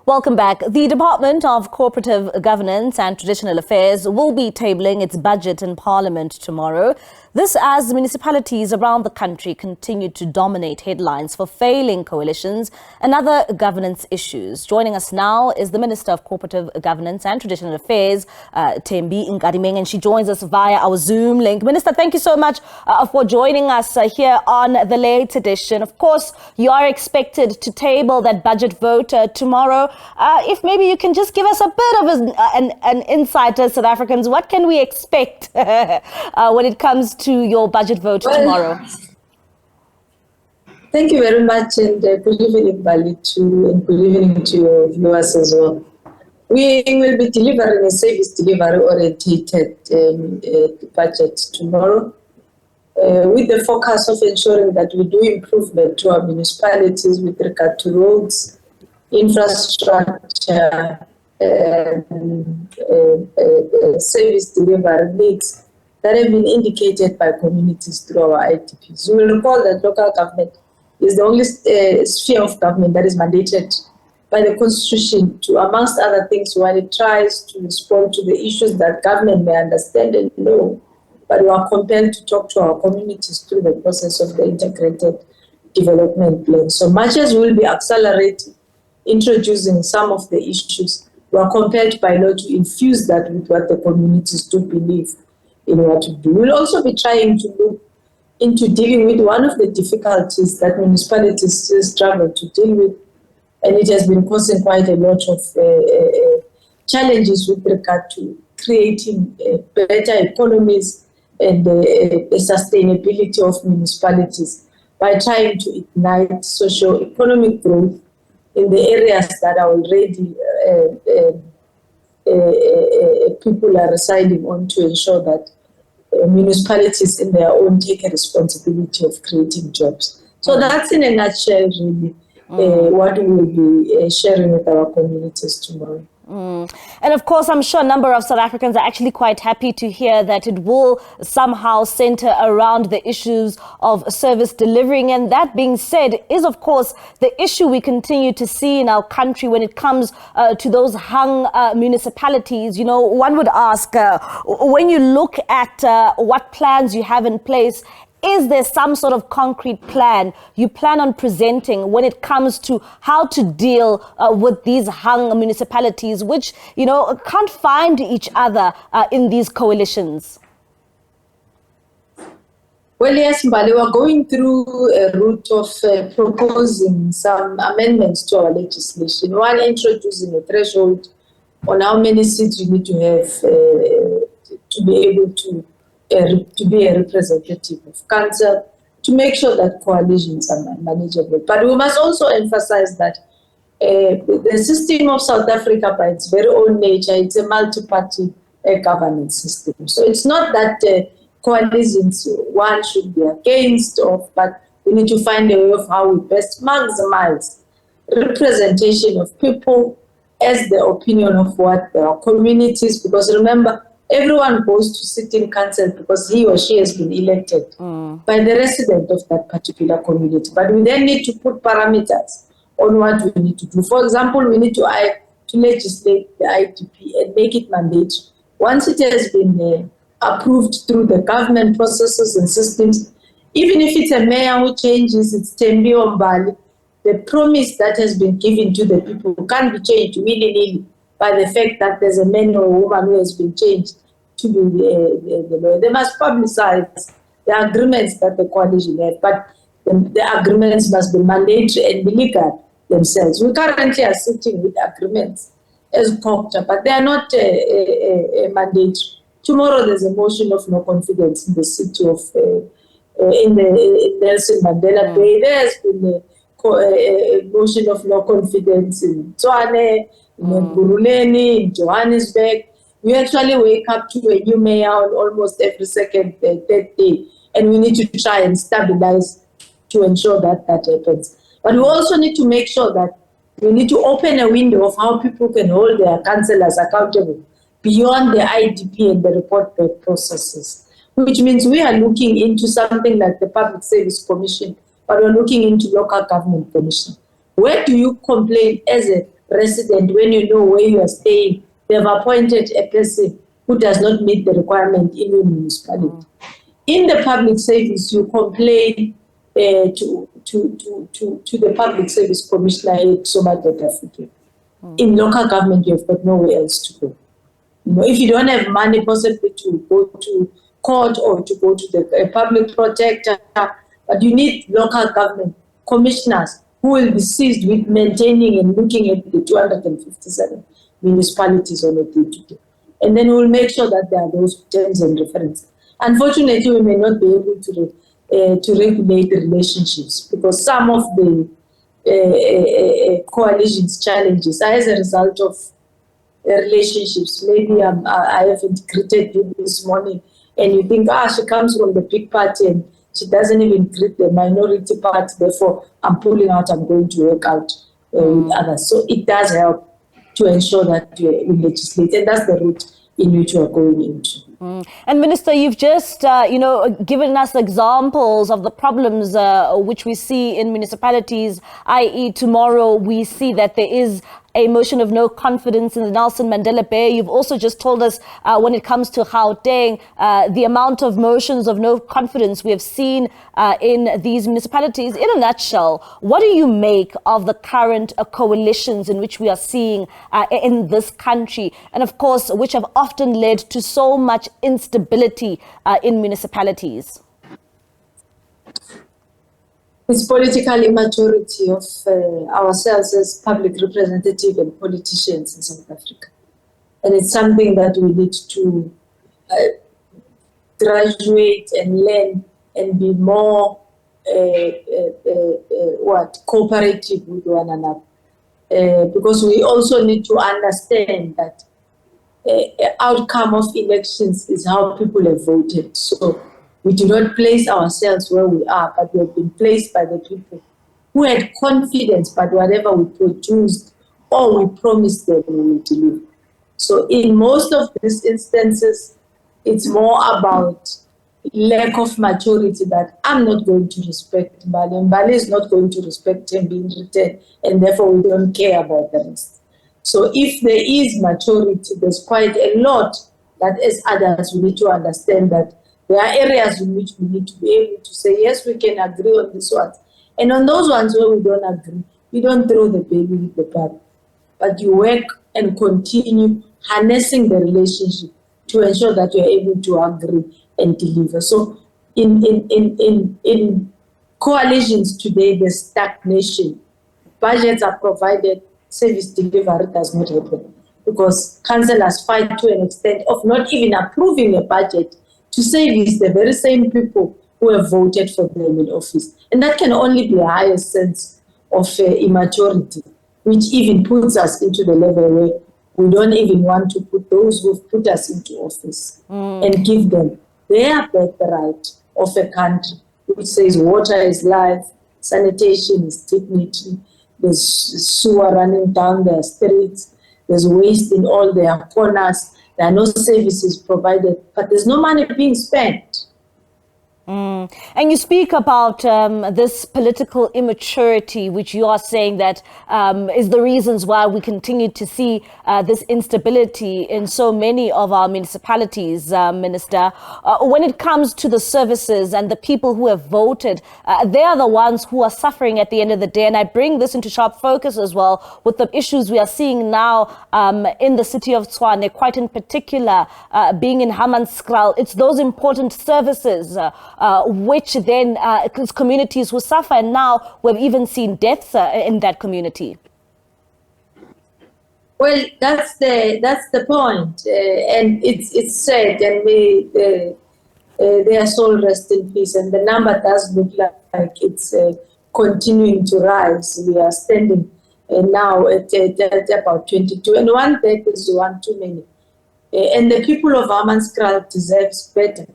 Welcome back. The Department of Cooperative Governance and Traditional Affairs will be tabling its budget in Parliament tomorrow. This as municipalities around the country continue to dominate headlines for failing coalitions and other governance issues. Joining us now is the Minister of Cooperative Governance and Traditional Affairs, Thembi Nkadimeng, and she joins us via our Zoom link. Minister, thank you so much for joining us here on the late edition. Of course, you are expected to table that budget vote tomorrow. If maybe you can just give us a bit of an insight as South Africans, what can we expect when it comes to your budget vote tomorrow? Thank you very much, and good evening, Bali, and good evening to your viewers as well. We will be delivering a service delivery-oriented budget tomorrow with the focus of ensuring that we do improvement to our municipalities with regard to roads, infrastructure, service delivery needs that have been indicated by communities through our IDPs. You will recall that local government is the only sphere of government that is mandated by the Constitution to, amongst other things, while it tries to respond to the issues that government may understand and know, but we are compelled to talk to our communities through the process of the integrated development plan. So much as we will be accelerating, introducing some of the issues, we are compelled by law to infuse that with what the communities do believe in what to do. We'll also be trying to look into dealing with one of the difficulties that municipalities still struggle to deal with, and it has been causing quite a lot of challenges with regard to creating better economies and the sustainability of municipalities by trying to ignite socio-economic growth in the areas that are already people are residing on, to ensure that municipalities in their own take a responsibility of creating jobs. So that's in a nutshell really what we will be sharing with our communities tomorrow. And of course, I'm sure a number of South Africans are actually quite happy to hear that it will somehow center around the issues of service delivering. And that being said, is of course the issue we continue to see in our country when it comes to those hung municipalities. You know, one would ask, when you look at what plans you have in place, is there some sort of concrete plan you plan on presenting when it comes to how to deal with these hung municipalities, which, you know, can't find each other in these coalitions? Well, yes, Mbali, we are going through a route of proposing some amendments to our legislation. One, introducing a threshold on how many seats you need to have to be able to be a representative of council, to make sure that coalitions are manageable. But we must also emphasize that the system of South Africa, by its very own nature, it's a multi-party governance system. So it's not that coalitions one should be against, but we need to find a way of how we best maximize representation of people as the opinion of what their communities, because remember, everyone goes to sit in council because he or she has been elected by the resident of that particular community. But we then need to put parameters on what we need to do. For example, we need to legislate the IDP and make it mandatory. Once it has been approved through the government processes and systems, even if it's a mayor who changes, it's Thembi Mbali, the promise that has been given to the people can't be changed willy-nilly by the fact that there's a man or a woman who has been changed to be the lawyer. They must publicize the agreements that the coalition has, but the agreements must be mandatory and be legal themselves. We currently are sitting with agreements as COGTA, but they are not mandatory. Tomorrow there's a motion of no confidence in the city of in Nelson Mandela Bay. There has been a motion of no confidence in Tshwane, in Guruleni, in Johannesburg. We actually wake up to a new mayor on almost every second, third day, and we need to try and stabilize to ensure that that happens. But we also need to make sure that we need to open a window of how people can hold their councillors accountable beyond the IDP and the report back processes, which means we are looking into something like the Public Service Commission, but we're looking into local government commission. Where do you complain as a resident, when you know where you are staying, they have appointed a person who does not meet the requirement in your municipality. In the public service, you complain to the Public Service Commissioner at Somalia. In local government, you've got nowhere else to go. You know, if you don't have money, possibly to go to court or to go to the public protector, but you need local government commissioners who will be seized with maintaining and looking at the 257 municipalities on a day-to-day. And then we'll make sure that there are those terms and references. Unfortunately, we may not be able to regulate the relationships because some of the coalition's challenges are as a result of relationships. Maybe I haven't greeted you this morning and you think, she comes from the big party and she doesn't even greet the minority party, therefore I'm pulling out, I'm going to work out with others. So it does help to ensure that we legislate, and that's the route in which we are going into. And Minister, you've just, given us examples of the problems which we see in municipalities, i.e. tomorrow we see that there is a motion of no confidence in the Nelson Mandela Bay. You've also just told us when it comes to Gauteng, the amount of motions of no confidence we have seen in these municipalities. In a nutshell, what do you make of the current coalitions in which we are seeing in this country, and of course, which have often led to so much instability in municipalities? It's political immaturity of ourselves as public representatives and politicians in South Africa. And it's something that we need to graduate and learn and be more cooperative with one another. Because we also need to understand that outcome of elections is how people have voted. So we do not place ourselves where we are, but we have been placed by the people who had confidence, but whatever we produced or we promised them, we will deliver. So in most of these instances, it's more about lack of maturity, that I'm not going to respect Mbali, and Mbali is not going to respect him being returned, and therefore we don't care about the rest. So if there is maturity, there's quite a lot that as adults we need to understand that there are areas in which we need to be able to say, yes, we can agree on this one. And on those ones where we don't agree, you don't throw the baby with the bath, but you work and continue harnessing the relationship to ensure that you're able to agree and deliver. So in coalitions today, there's stagnation. Budgets are provided, service delivery does not happen because councillors fight to an extent of not even approving a budget to service the very same people who have voted for them in office. And that can only be a higher sense of immaturity, which even puts us into the level where we don't even want to put those who've put us into office and give them their birthright of a country, which says water is life, sanitation is dignity, there's sewer running down their streets, there's waste in all their corners, there are no services provided, but there's no money being spent. And you speak about this political immaturity, which you are saying that is the reasons why we continue to see this instability in so many of our municipalities, Minister. When it comes to the services and the people who have voted, they are the ones who are suffering at the end of the day. And I bring this into sharp focus as well with the issues we are seeing now in the city of Tshwane, quite in particular being in Hammanskraal. It's those important services which then communities will suffer, and now we've even seen deaths in that community. Well, that's the point, and it's sad, and their soul rest in peace. And the number does look like it's continuing to rise. We are standing now at about 22, and one death is one too many. And the people of Hammanskraal deserves better.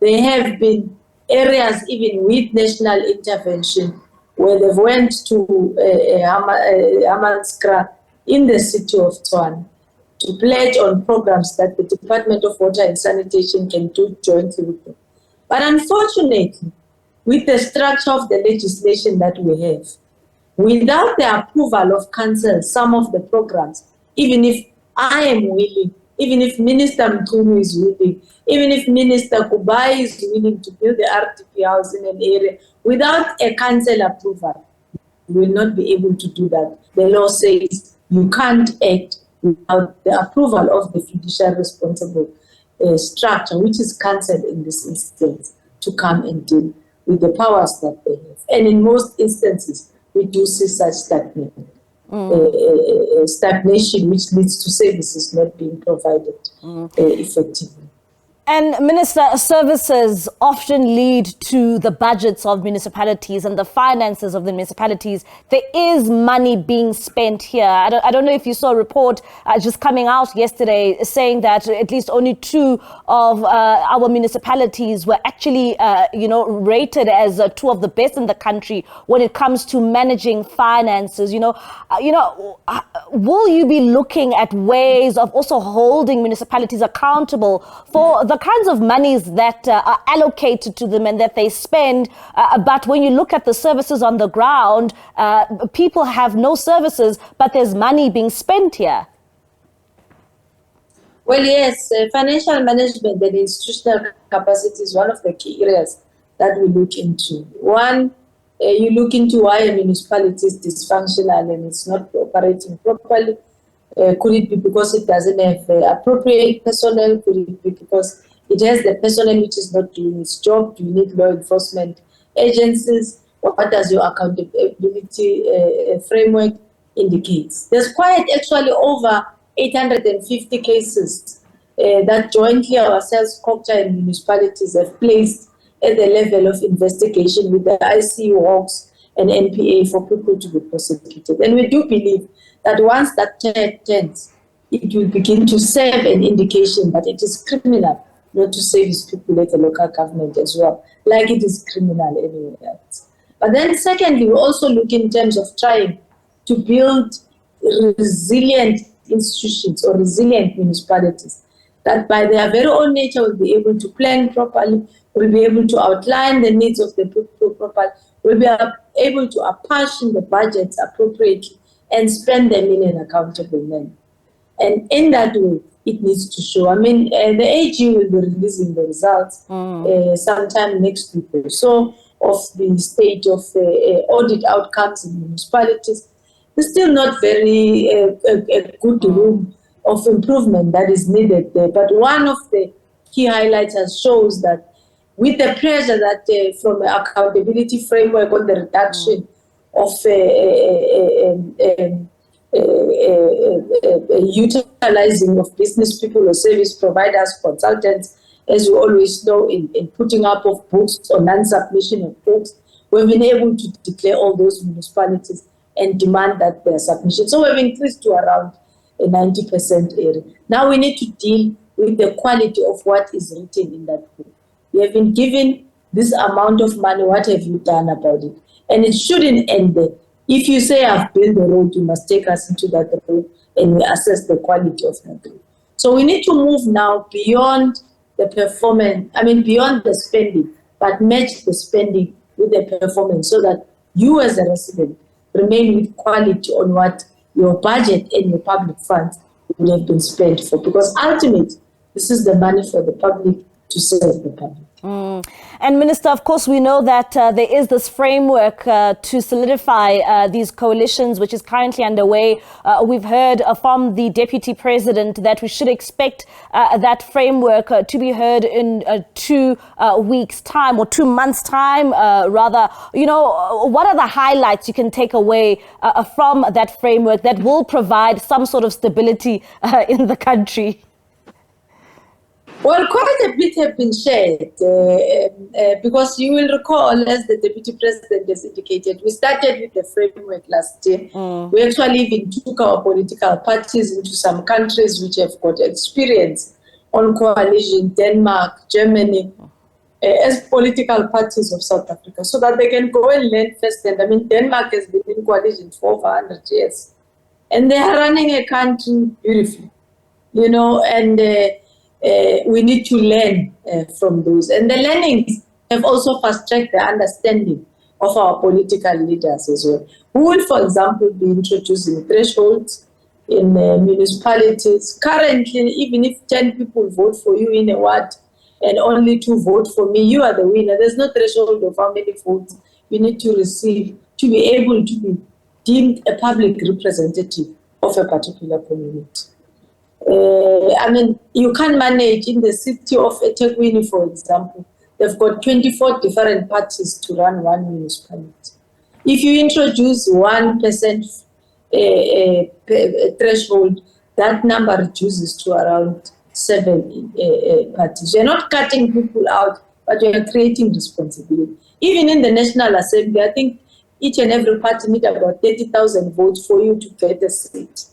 There have been areas even with national intervention where they've went to Hammanskraal in the city of Tshwane to pledge on programs that the Department of Water and Sanitation can do jointly with them. But unfortunately, with the structure of the legislation that we have, without the approval of council, some of the programs, even if I am willing, even if Minister Mtumi is willing, even if Minister Kubai is willing to build the RTP house in an area, without a council approval, you will not be able to do that. The law says you can't act without the approval of the fiduciary responsible structure, which is council in this instance, to come and deal with the powers that they have. And in most instances, we do see such stagnation, which leads to services not being provided effectively. And Minister, services often lead to the budgets of municipalities and the finances of the municipalities. There is money being spent here. I don't know if you saw a report just coming out yesterday saying that at least only 2 of our municipalities were actually, rated as 2 of the best in the country when it comes to managing finances. Will you be looking at ways of also holding municipalities accountable for the kinds of monies that are allocated to them and that they spend, but when you look at the services on the ground, people have no services, but there's money being spent here? Well, yes, financial management and institutional capacity is one of the key areas that we look into. One, you look into why a municipality is dysfunctional and it's not operating properly. Could it be because it doesn't have appropriate personnel? Could it be because it has the personnel which is not doing its job? Do you need law enforcement agencies? What does your accountability framework indicate? There's quite actually over 850 cases that jointly ourselves, COGTA and municipalities have placed at the level of investigation with the ICU, Hawks and NPA for people to be prosecuted. And we do believe that once that turns, it will begin to serve an indication that it is criminal not to service people at the local government as well, like it is criminal anywhere else. But then secondly, we also look in terms of trying to build resilient institutions or resilient municipalities that by their very own nature will be able to plan properly, will be able to outline the needs of the people properly, will be able to apportion the budgets appropriately and spend them in an accountable manner. And in that way, it needs to show. I mean, the AG will be releasing the results sometime next week or so of the state of audit outcomes in municipalities. There's still not very a good room of improvement that is needed there. But one of the key highlights shows that with the pressure that from the accountability framework on the reduction of utilizing of business people or service providers, consultants, as we always know, in putting up of books or non-submission of books, we've been able to declare all those municipalities and demand that their submission. So we've increased to around a 90% area. Now we need to deal with the quality of what is written in that book. You have been given this amount of money, what have you done about it? And it shouldn't end there. If you say I've built the road, you must take us into that road and we assess the quality of that road. So we need to move now beyond the performance, beyond the spending, but match the spending with the performance so that you as a resident remain with quality on what your budget and your public funds will have been spent for. Because ultimately, this is the money for the public to serve the public. And Minister, of course, we know that there is this framework to solidify these coalitions, which is currently underway. We've heard from the Deputy President that we should expect that framework to be heard in 2 weeks' time or 2 months' time, rather. What are the highlights you can take away from that framework that will provide some sort of stability in the country? Well, quite a bit have been shared because you will recall, as the Deputy President has indicated, we started with the framework last year. We actually even took our political parties into some countries which have got experience on coalition, Denmark, Germany, as political parties of South Africa, so that they can go and learn firsthand. Denmark has been in coalition for over 100 years, and they are running a country beautifully, and we need to learn from those. And the learnings have also fast-tracked the understanding of our political leaders as well. We will, for example, be introducing thresholds in municipalities. Currently, even if 10 people vote for you in a ward and only 2 vote for me, you are the winner. There's no threshold of how many votes you need to receive to be able to be deemed a public representative of a particular community. I mean, you can't manage in the city of eThekwini, for example. They've got 24 different parties to run one municipality. If you introduce 1% threshold, that number reduces to around 7 parties. You're not cutting people out, but you're creating responsibility. Even in the National Assembly, I think each and every party needs about 30,000 votes for you to get a seat.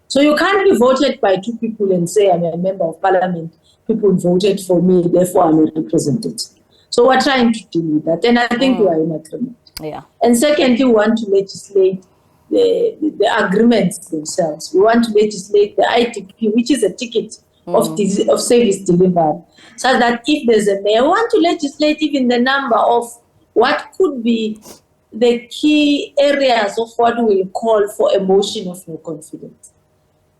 So you can't be voted by 2 people and say, I'm a member of parliament. People voted for me, therefore I'm a representative. So we're trying to deal with that. And I think we are in agreement. Yeah. And secondly, we want to legislate the agreements themselves. We want to legislate the ITP, which is a ticket of service delivery. So that if there's a mayor, we want to legislate even the number of what could be the key areas of what we will call for a motion of no confidence.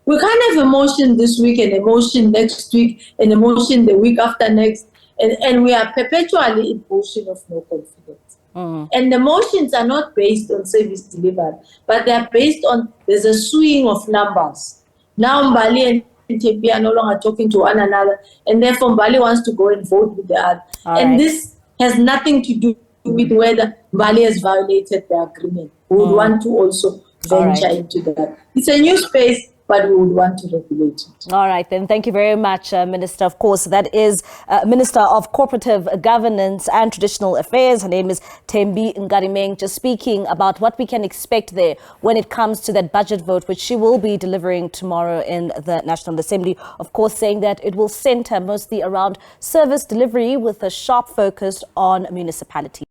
We can't have a motion this week and a motion next week and a motion the week after next, and we are perpetually in motion of no confidence. And the motions are not based on service delivery, but they are based on, there's a swing of numbers. Now Mbali and Thembi are no longer talking to one another, and therefore Mbali wants to go and vote with the other. And this has nothing to do with whether Mbali has violated the agreement. We would want to also venture into that. It's a new space, but we would want to regulate it. All right, then. Thank you very much, Minister. Of course, that is Minister of Cooperative Governance and Traditional Affairs. Her name is Thembi Nkadimeng, just speaking about what we can expect there when it comes to that budget vote, which she will be delivering tomorrow in the National Assembly. Of course, saying that it will center mostly around service delivery with a sharp focus on municipalities.